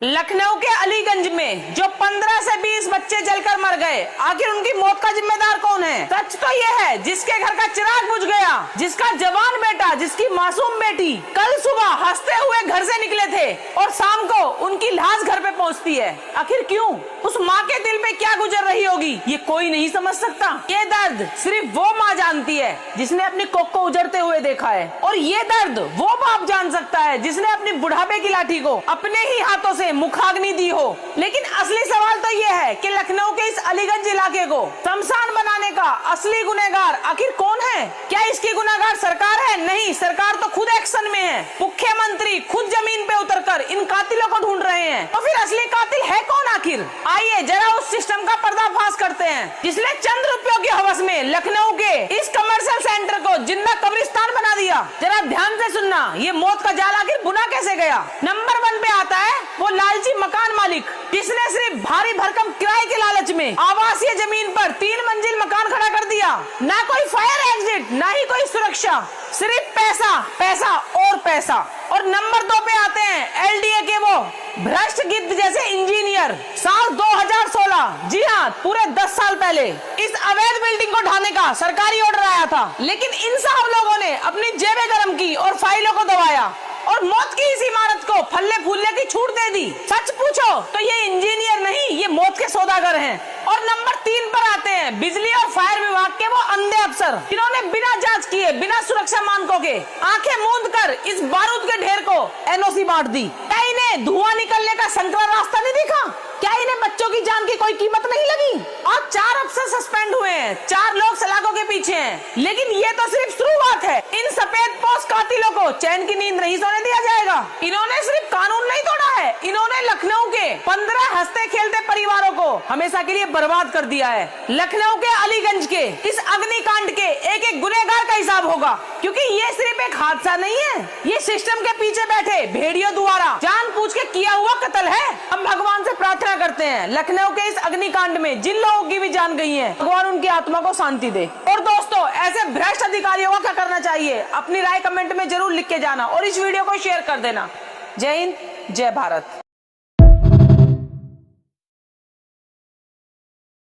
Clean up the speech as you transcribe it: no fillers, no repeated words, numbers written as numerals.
लखनऊ के अलीगंज में जो 15 से 20 बच्चे जलकर मर गए, आखिर उनकी मौत का जिम्मेदार कौन है? सच तो ये है जिसके घर का चिराग बुझ गया, जिसका जवान बेटा, जिसकी मासूम बेटी कल सुबह हंसते हुए घर से निकले थे और शाम को उनकी लाश घर पे पहुंचती है। आखिर क्यों? उस माँ के दिल पे क्या गुजर रही होगी, ये कोई नहीं समझ सकता। ये दर्द सिर्फ वो माँ जानती है जिसने अपनी कोख को उजड़ते हुए देखा है, और ये दर्द वो बाप जान सकता है जिसने अपनी बुढ़ापे की लाठी को अपने ही हाथों से मुखाग्नि दी हो। लेकिन असली सवाल तो ये है कि लखनऊ के इस अलीगंज इलाके को शमशान बनाने का असली गुनहगार आखिर कौन है? क्या इसकी गुनहगार सरकार है? नहीं, सरकार तो खुद एक्शन में है। मुख्यमंत्री खुद जमीन पे उतरकर इन कातिलों को ढूंढ रहे हैं। तो फिर असली कातिल है कौन आखिर? आइए जरा उस सिस्टम का पर्दाफाश करते हैं जिसने चंद रुपयों की हवस में लखनऊ के इस कमर्शियल सेंटर को जिंदा कब्रिस्तान बना दिया। जरा ध्यान से सुनना, ये मौत का जाल आखिर बुना कैसे गया। नंबर 1 पे आता है वो लालची मकान मालिक जिसने सिर्फ भारी भरकम किराए के लालच में आवासीय जमीन पर 3 मंजिल मकान खड़ा कर दिया। ना कोई फायर एग्जिट, ना ही कोई सुरक्षा, सिर्फ पैसा, पैसा और पैसा। और नंबर 2 पे आते हैं एलडीए के वो भ्रष्ट गिद्ध जैसे इंजीनियर। साल 2016, जी हाँ, पूरे 10 साल पहले इस अवैध बिल्डिंग को ढाने का सरकारी ऑर्डर आया था, लेकिन इन साहब लोगों ने अपनी जेबें गर्म की और फाइलों को दबाया और मौत की इस इमारत को फलने फूलने की छूट दे दी। सच पूछो तो ये इंजीनियर नहीं, ये मौत के सौदागर हैं। और नंबर 3 पर आते हैं बिजली और फायर विभाग के वो अंधे अफसर जिन्होंने बिना जांच किए, बिना सुरक्षा मानकों के आंखें मूंद कर इस बारूद के ढेर को एनओसी बांट दी। क्या इन्हें धुआं निकलने का संकरा रास्ता नहीं दिखा? क्या इन्हें बच्चों की जान की कोई कीमत नहीं लगी? आज 4 अफसर सस्पेंड हुए हैं, 4 लोग सलाखों के पीछे हैं। लेकिन ये तो सिर्फ शुरुआत है। इन सफेद पोस्ट कातिलों को चैन की नींद नहीं सोने दिया जाएगा। इन्होंने सिर्फ कानून नहीं तोड़ा है, इन्होंने लखनऊ के 15 हंसते खेलते परिवारों को हमेशा के लिए बर्बाद कर दिया है। लखनऊ के अलीगंज के इस अग्निकांड के एक एक गुनहगार का हिसाब होगा, क्योंकि ये सिर्फ एक हादसा नहीं है, ये सिस्टम के पीछे बैठे भेड़ियों द्वारा जानबूझ के किया हुआ कत्ल है। हम भगवान से प्रार्थना करते हैं लखनऊ के इस अग्निकांड में जिन लोगों की भी जान गई है, भगवान उनकी आत्मा को शांति दे। और दोस्तों, ऐसे भ्रष्ट अधिकारियों का क्या करना चाहिए, अपनी राय कमेंट में जरूर लिख के जाना और इस वीडियो को शेयर कर देना। जय हिंद, जय भारत।